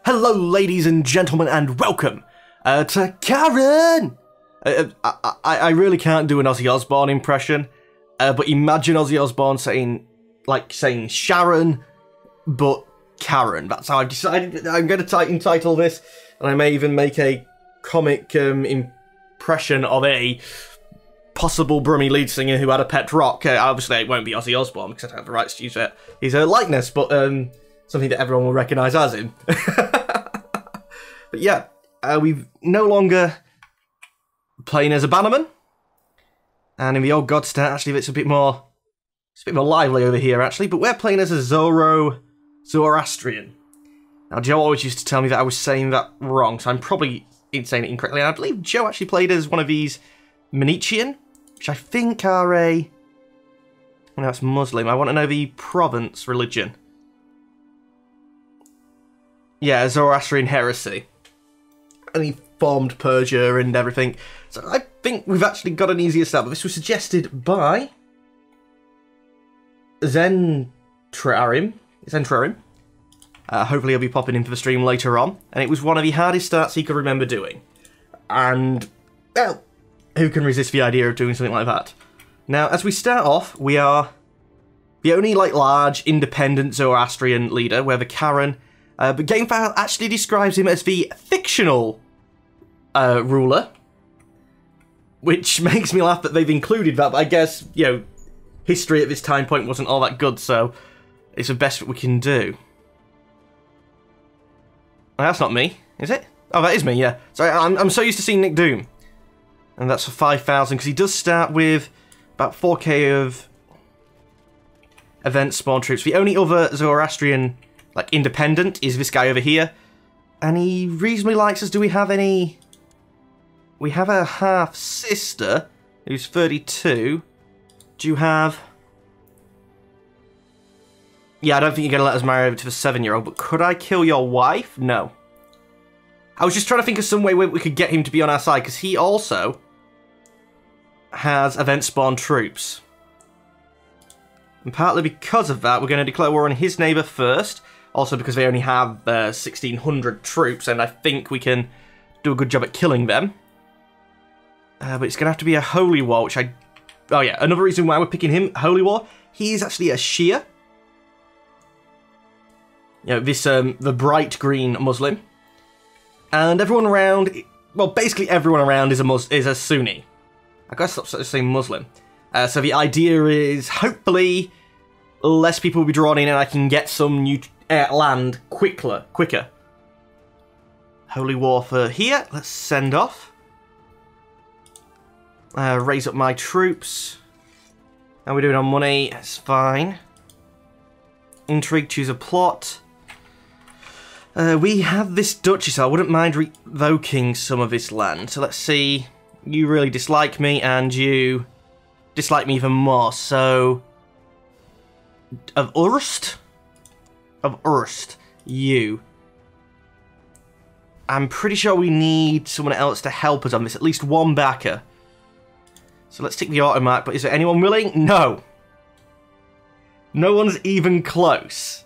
Hello, ladies and gentlemen, and welcome to Karen! I really can't do an Ozzy Osbourne impression, but imagine Ozzy Osbourne saying Sharon, but Karen. That's how I've decided I'm going to entitle this, and I may even make a comic impression of a possible Brummy lead singer who had a pet rock. Obviously, it won't be Ozzy Osbourne because I don't have the rights to use his likeness, but something that everyone will recognise as him. But yeah, we've no longer playing as a bannerman, and in the old God stat, actually, it's a bit more lively over here, actually. But we're playing as a Zoroastrian. Now, Joe always used to tell me that I was saying that wrong, so I'm probably saying it incorrectly. And I believe Joe actually played as one of these Manichean, which I think are a... well, no, it's Muslim. I want to know the province religion. Yeah, Zoroastrian heresy. And he formed Persia and everything. So I think we've actually got an easier start. But this was suggested by Zentrarim. Hopefully he'll be popping in for the stream later on. And it was one of the hardest starts he could remember doing. And, well, who can resist the idea of doing something like that? Now, as we start off, we are the only, large, independent Zoroastrian leader, where the Karen... but GameFile actually describes him as the fictional ruler, which makes me laugh that they've included that, but I guess, history at this time point wasn't all that good, so it's the best that we can do. Oh, that's not me, is it? Oh, that is me, yeah. Sorry, I'm so used to seeing Nick Doom. And that's for 5,000, because he does start with about 4k of event spawn troops. The only other Zoroastrian... independent is this guy over here. And he reasonably likes us. Do we have any... we have a half-sister who's 32. Do you have... yeah, I don't think you're going to let us marry over to the 7-year-old, but could I kill your wife? No. I was just trying to think of some way where we could get him to be on our side, because he also has event spawn troops. And partly because of that, we're going to declare war on his neighbour first. Also because they only have 1,600 troops, and I think we can do a good job at killing them. But it's going to have to be a holy war, which I... oh yeah, another reason why we're picking him, holy war. He's actually a Shia. The bright green Muslim. And everyone around... well, basically everyone around is a Sunni. I gotta stop saying Muslim. So the idea is, hopefully, less people will be drawn in and I can get some new... land quicker. Holy war for here. Let's send off. Raise up my troops. How are we doing on money? It's fine. Intrigue, choose a plot. We have this duchy, so I wouldn't mind revoking some of this land. So let's see. You really dislike me, and you dislike me even more. So, of Urst? Of Urst, you. I'm pretty sure we need someone else to help us on this, at least one backer. So let's take the automark, but is there anyone willing? No. No one's even close.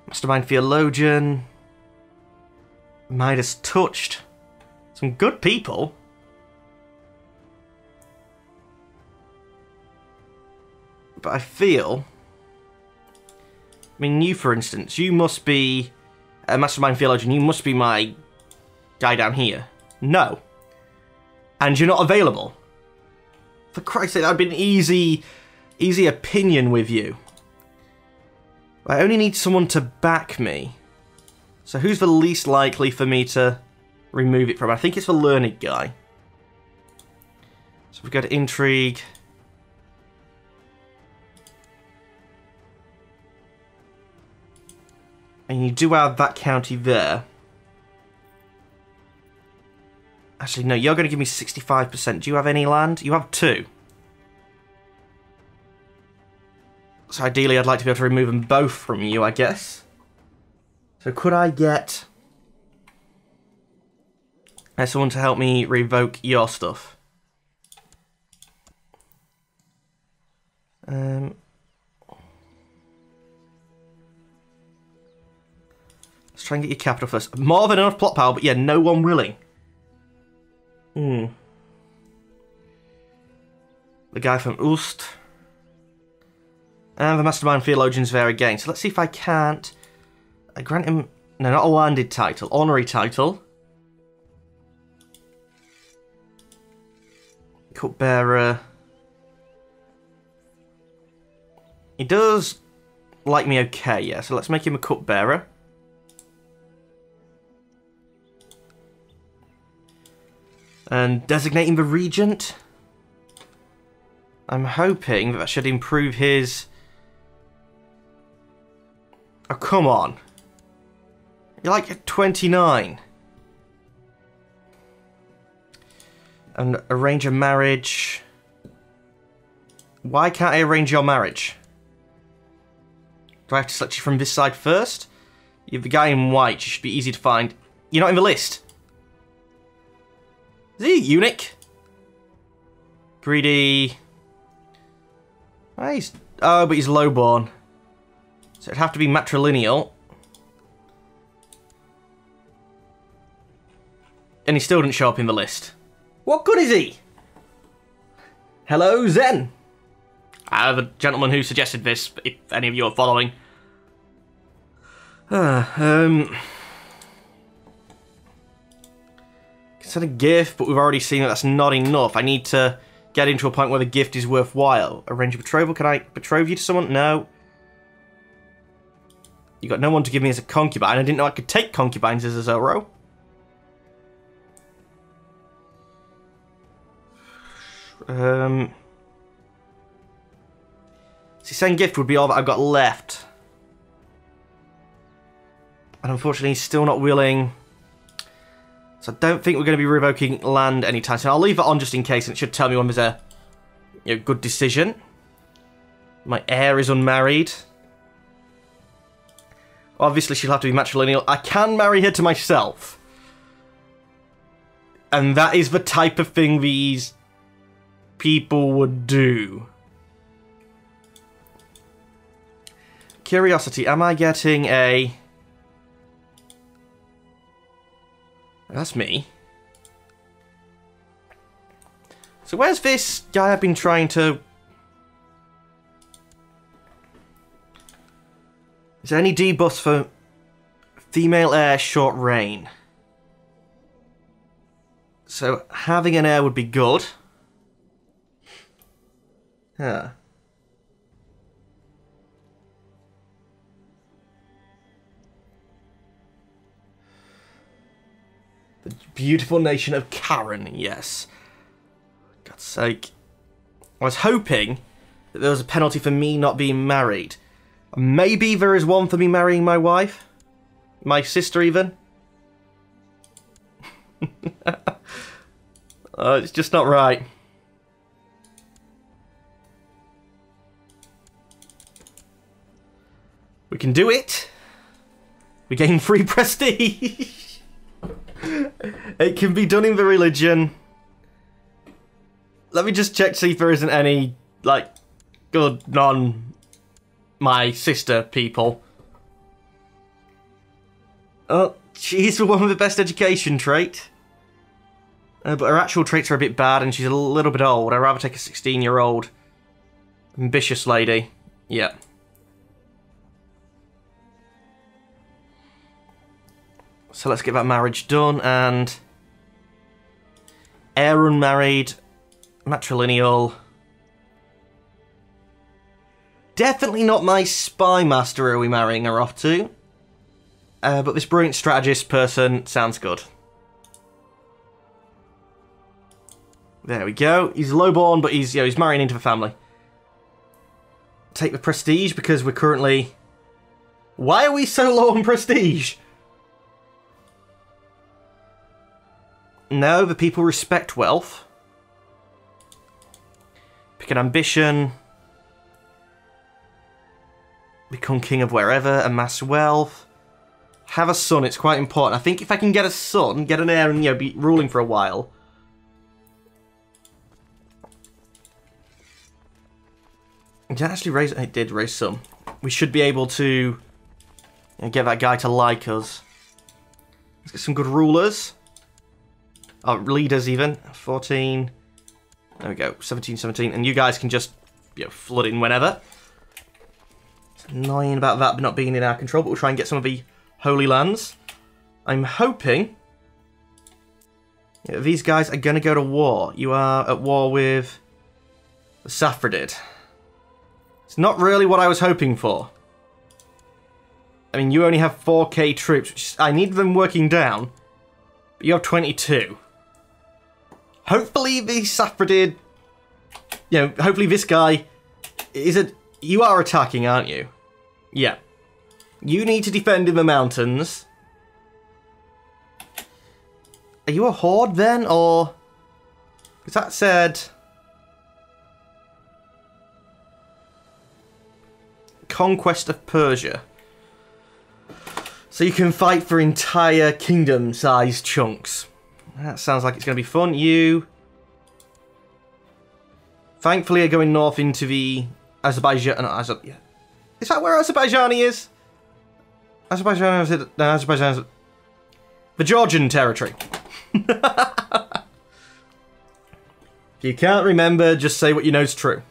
Mastermind Theologian. Midas Touched. Some good people. But I feel... I mean, you, for instance, you must be a Mastermind Theologian. You must be my guy down here. No. And you're not available. For Christ's sake, that would be an easy opinion with you. I only need someone to back me. So who's the least likely for me to remove it from? I think it's the learned guy. So we've got intrigue. And you do have that county there. Actually, no, you're going to give me 65%. Do you have any land? You have 2. So ideally, I'd like to be able to remove them both from you, I guess. So could I get someone to help me revoke your stuff? try and get your capital first. More than enough plot power, but yeah, no one willing. The guy from Ust. And the Mastermind Theologian's there again. So let's see if I can't... I grant him... No, not a landed title. Honorary title. Cupbearer. He does like me okay, yeah. So let's make him a cupbearer. And designating the regent. I'm hoping that should improve his... Oh, come on. You're like at 29. And arrange a marriage. Why can't I arrange your marriage? Do I have to select you from this side first? You're the guy in white. You should be easy to find. You're not in the list. Is he a eunuch? Greedy. Oh, but he's lowborn. So it'd have to be matrilineal. And he still didn't show up in the list. What good is he? Hello, Zen. The gentleman who suggested this, if any of you are following. Consider gift, but we've already seen that that's not enough. I need to get into a point where the gift is worthwhile. Arrange a betrothal. Can I betroth you to someone? No. You got no one to give me as a concubine. I didn't know I could take concubines as a Zoro. See, send gift would be all that I've got left. And unfortunately, he's still not willing. So I don't think we're going to be revoking land anytime soon. I'll leave it on just in case, and it should tell me when there's a good decision. My heir is unmarried. Obviously, she'll have to be matrilineal. I can marry her to myself. And that is the type of thing these people would do. Curiosity, am I getting a... That's me. So where's this guy I've been trying to... Is there any debuffs for female heir short reign? So having an heir would be good. Huh. The beautiful nation of Karen, yes. God's sake. I was hoping that there was a penalty for me not being married. Maybe there is one for me marrying my wife? My sister, even? Oh, it's just not right. We can do it. We gain free prestige. It can be done in the religion. Let me just check to see if there isn't any, like, good my sister people. Oh, she's the one with the best education trait. But her actual traits are a bit bad and she's a little bit old. I'd rather take a 16-year-old ambitious lady. Yeah. So let's get that marriage done, and heir unmarried, matrilineal. Definitely not my spy master are we marrying her off to. But this brilliant strategist person sounds good. There we go. He's lowborn, but he's marrying into the family. Take the prestige because we're currently... Why are we so low on prestige? No, the people respect wealth. Pick an ambition. Become king of wherever. Amass wealth. Have a son. It's quite important. I think if I can get a son, get an heir, and be ruling for a while. It actually raise. It did raise some. We should be able to get that guy to like us. Let's get some good rulers. Oh, leaders even. 14. There we go. 17, 17. And you guys can just, you know, flood in whenever. It's annoying about that not being in our control, but we'll try and get some of the Holy Lands. I'm hoping these guys are going to go to war. You are at war with the Saffredid. It's not really what I was hoping for. I mean, you only have 4k troops, which I need them working down. But you have 22. Hopefully the Saffredid... You know, hopefully this guy... You are attacking, aren't you? Yeah. You need to defend in the mountains. Are you a horde then, or... Because that said... Conquest of Persia. So you can fight for entire kingdom-sized chunks. That sounds like it's going to be fun. You... Thankfully are going north into the Azerbaijan... No, yeah. Is that where Azerbaijani is? Azerbaijan is it? No, Azerbaijan is... The Georgian territory. If you can't remember, just say what you know is true.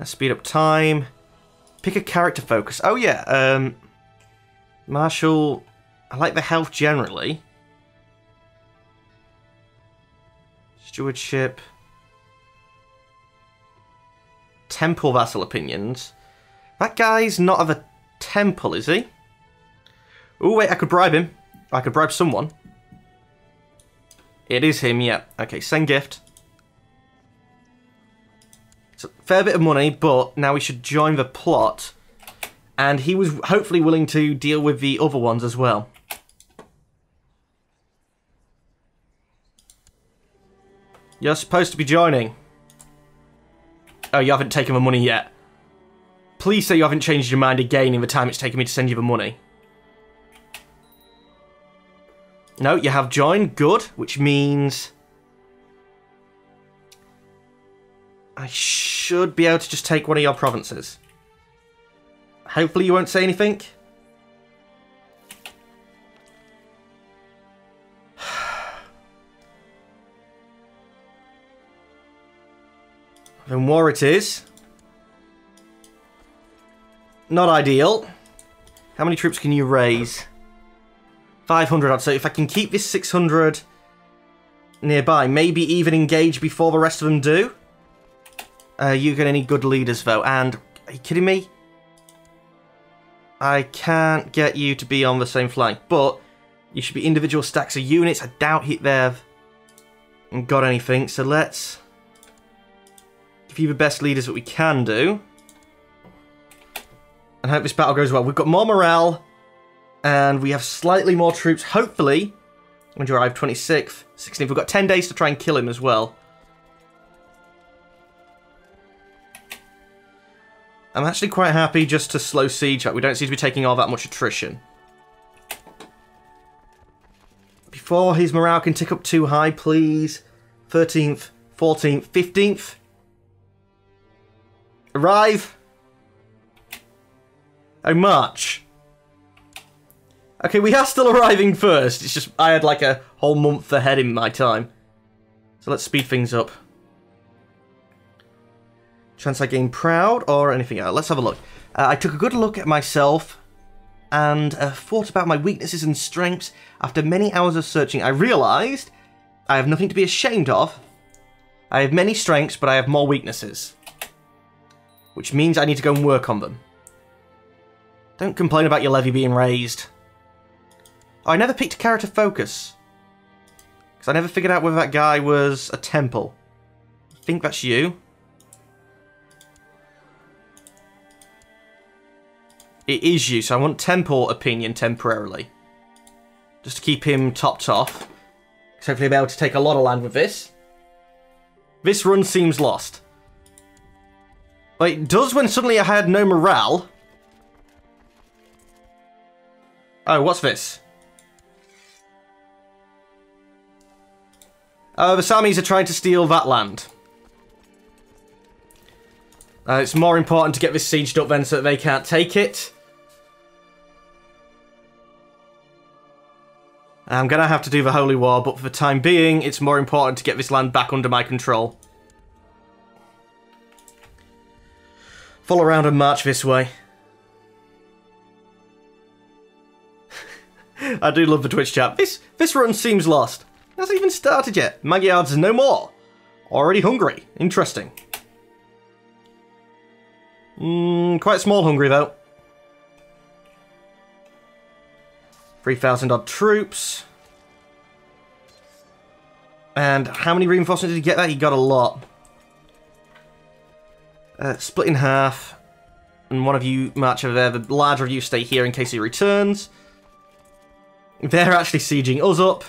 Speed up time. Pick a character focus. Oh yeah, Marshall... I like the health generally. Stewardship. Temple vassal opinions. That guy's not of a temple, is he? Oh wait, I could bribe him. I could bribe someone. It is him, yeah. Okay, send gift. It's a fair bit of money, but now we should join the plot. And he was hopefully willing to deal with the other ones as well. You're supposed to be joining. Oh, you haven't taken the money yet. Please say you haven't changed your mind again in the time it's taken me to send you the money. No, you have joined. Good. Which means... I should be able to just take one of your provinces. Hopefully you won't say anything. Then war it is. Not ideal. How many troops can you raise? 500 odd. So if I can keep this 600 nearby, maybe even engage before the rest of them do. You're going to need good leaders though. And are you kidding me? I can't get you to be on the same flank, but you should be individual stacks of units. I doubt they've got anything, so let's give you the best leaders that we can do. And hope this battle goes well. We've got more morale, and we have slightly more troops, hopefully. When you arrive, 26th, 16th. We've got 10 days to try and kill him as well. I'm actually quite happy just to slow siege up. We don't seem to be taking all that much attrition. Before his morale can tick up too high, please. 13th, 14th, 15th. Arrive. Oh, March. Okay, we are still arriving first. It's just I had like a whole month ahead in my time. So let's speed things up. Chance I gain proud or anything else. Let's have a look. I took a good look at myself and thought about my weaknesses and strengths. After many hours of searching, I realised I have nothing to be ashamed of. I have many strengths, but I have more weaknesses. Which means I need to go and work on them. Don't complain about your levy being raised. Oh, I never picked a character focus. Because I never figured out whether that guy was a temple. I think that's you. It is you, so I want temple opinion temporarily. Just to keep him topped off. Because hopefully I'll be able to take a lot of land with this. This run seems lost. Well, it does when suddenly I had no morale. Oh, what's this? Oh, the Samis are trying to steal that land. It's more important to get this sieged up then so that they can't take it. I'm going to have to do the Holy War, but for the time being, it's more important to get this land back under my control. Follow around and march this way. I do love the Twitch chat. This run seems lost. It hasn't even started yet. Magyar's no more. Already hungry. Interesting. Quite small hungry, though. 3,000 odd troops. And how many reinforcements did he get that? He got a lot. Split in half. And one of you march over there. The larger of you stay here in case he returns. They're actually sieging us up.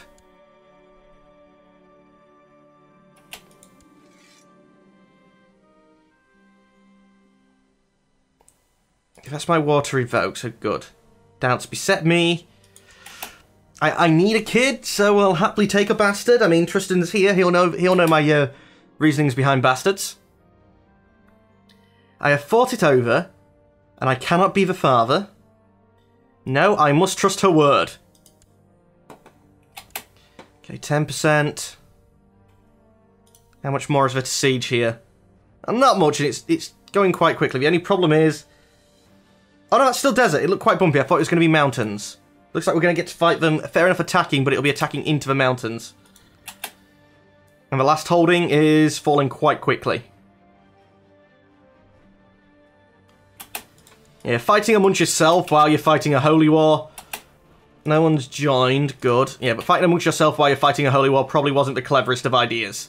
That's my war to revoke, so good. Doubts beset me. I need a kid, so I'll happily take a bastard. I mean, Tristan's here. He'll know my reasonings behind bastards. I have fought it over, and I cannot be the father. No, I must trust her word. Okay, 10%. How much more is there to siege here? Not much, and it's going quite quickly. The only problem is... Oh no, it's still desert. It looked quite bumpy. I thought it was going to be mountains. Looks like we're going to get to fight them. Fair enough attacking, but it'll be attacking into the mountains. And the last holding is falling quite quickly. Yeah, fighting amongst yourself while you're fighting a holy war. No one's joined. Good. Yeah, but fighting amongst yourself while you're fighting a holy war probably wasn't the cleverest of ideas.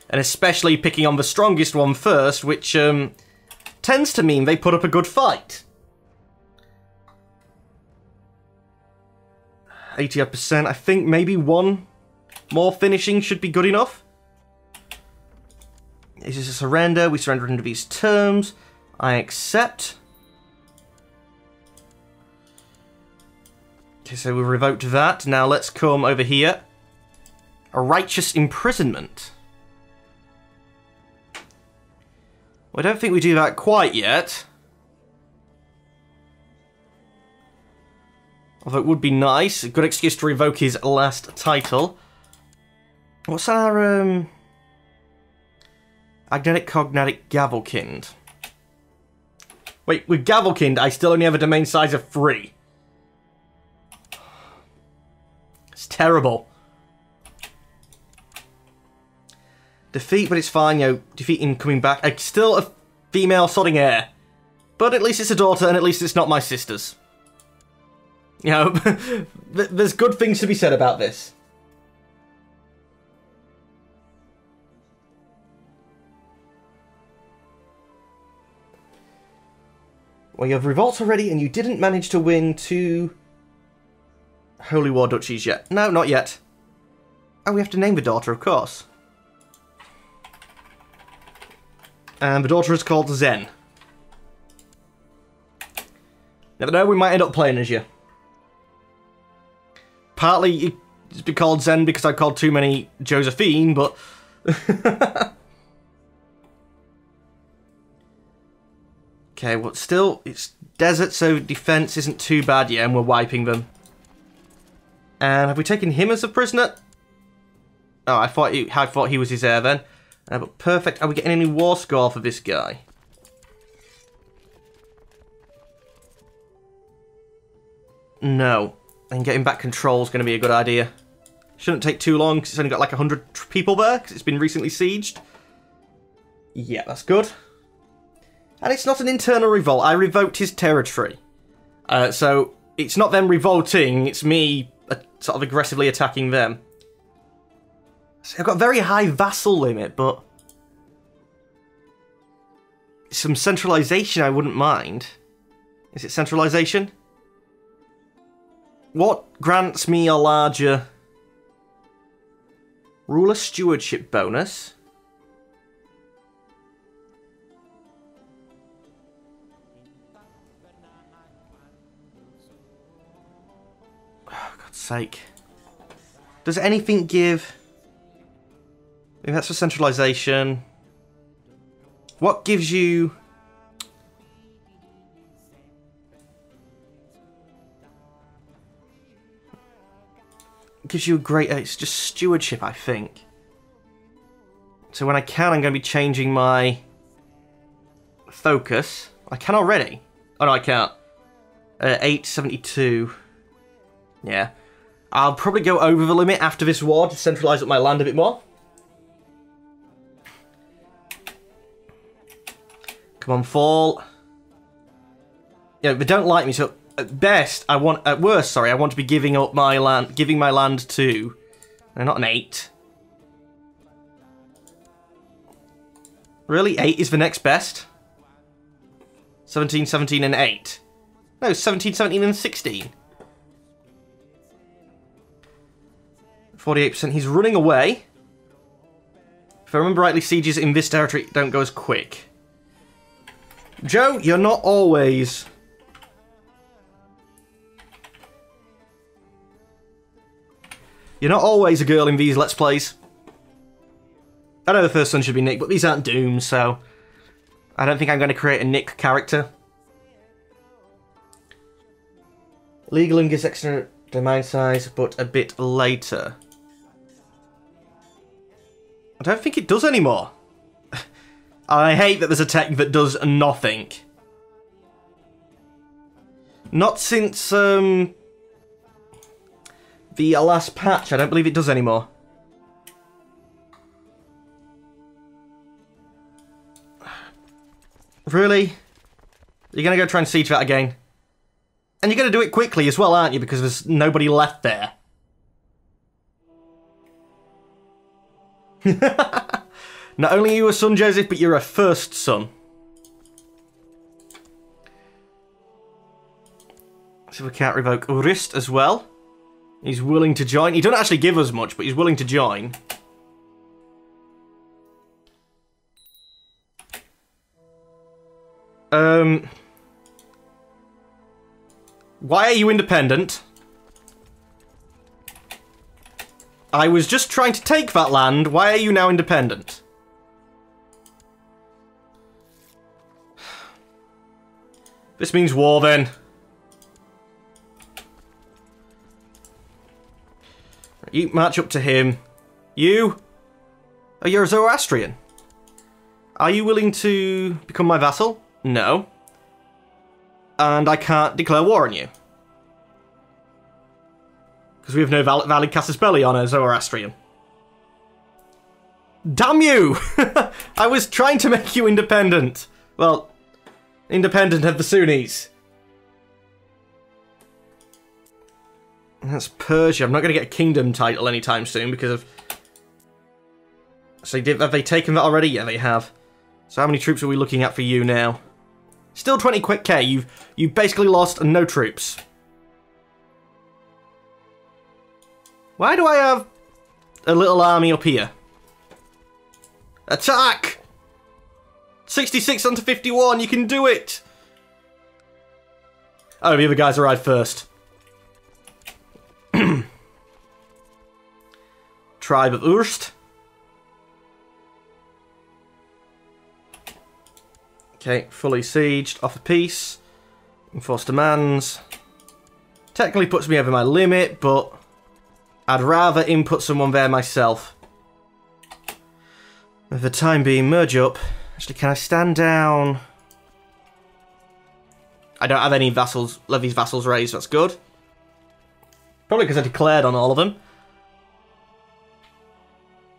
And especially picking on the strongest one first, which tends to mean they put up a good fight. 80%. I think maybe one more finishing should be good enough. This is a surrender. We surrender under these terms. I accept. Okay, so we revoked that. Now let's come over here. A righteous imprisonment. Well, I don't think we do that quite yet. Although it would be nice. A good excuse to revoke his last title. What's our, Agnetic Cognatic Gavelkind? Wait, with Gavelkind, I still only have a domain size of 3. It's terrible. Defeat, but it's fine, you know, defeating coming back. Still a female sodding heir. But at least it's a daughter, and at least it's not my sister's. You know, there's good things to be said about this. Well, you have revolts already, and you didn't manage to win 2 Holy War duchies yet. No, not yet. Oh, we have to name the daughter, of course. And the daughter is called Zen. Never know, we might end up playing as you. Partly it's been called Zen because I called too many Josephine, but... Okay, well, still, it's desert, so defense isn't too bad yet, and we're wiping them. And have we taken him as a prisoner? Oh, I thought he was his heir then. But perfect. Are we getting any war score for this guy? No. And getting back control is going to be a good idea. Shouldn't take too long because it's only got like 100 people there because it's been recently sieged. Yeah, that's good. And it's not an internal revolt. I revoked his territory. So it's not them revolting, it's me sort of aggressively attacking them. See, I've got a very high vassal limit, but some centralization I wouldn't mind. Is it centralization? What grants me a larger ruler stewardship bonus? Oh, God's sake. Does anything give... Maybe that's for centralization. What gives you... gives you a great... it's just stewardship, I think. So when I can, I'm going to be changing my focus. I can already. Oh, no, I can't. 872. Yeah. I'll probably go over the limit after this war to centralise up my land a bit more. Come on, fall. Yeah, they don't like me, so at best, at worst, sorry, I want to be giving up my land, giving my land to... No, not an 8. Really? 8 is the next best? 17, 17, and 8. No, 17, 17, and 16. 48%. He's running away. If I remember rightly, sieges in this territory don't go as quick. Joe, you're not always... You're not always a girl in these Let's Plays. I know the first son should be Nick, but these aren't Doom, so... I don't think I'm going to create a Nick character. Legal gives extra domain size, but a bit later. I don't think it does anymore. I hate that there's a tech that does nothing. Not since the last patch. I don't believe it does anymore. Really? You're going to go try and siege that again? And you're going to do it quickly as well, aren't you? Because there's nobody left there. Not only are you a son, Joseph, but you're a first son. So we can't revoke Urist as well. He's willing to join. He doesn't actually give us much, but he's willing to join. Why are you independent? I was just trying to take that land. Why are you now independent? This means war, then. You march up to him. You? Oh, you're a Zoroastrian. Are you willing to become my vassal? No. And I can't declare war on you. Because we have no valid casus belli on a Zoroastrian. Damn you! I was trying to make you independent. Well, independent of the Sunnis. That's Persia. I'm not going to get a kingdom title anytime soon because of... So have they taken that already? Yeah, they have. So how many troops are we looking at for you now? Still 20 quick K. You've basically lost no troops. Why do I have a little army up here? Attack! 66 onto 51. You can do it. Oh, the other guys arrived first. Tribe of Urst. Okay, fully sieged, offer peace, enforce demands. Technically puts me over my limit, but I'd rather input someone there myself. For the time being, merge up. Actually, can I stand down? I don't have any vassals, levies vassals raised, that's good. Probably because I declared on all of them.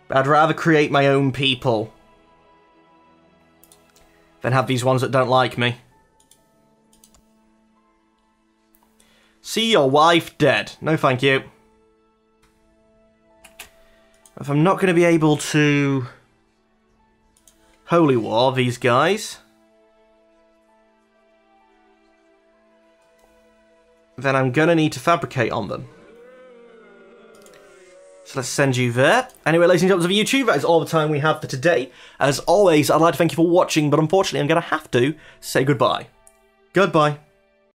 But I'd rather create my own people than have these ones that don't like me. See your wife dead. No thank you. If I'm not going to be able to holy war these guys, then I'm going to need to fabricate on them. So let's send you there. Anyway, ladies and gentlemen of YouTube, that is all the time we have for today. As always, I'd like to thank you for watching, but unfortunately I'm going to have to say goodbye. Goodbye.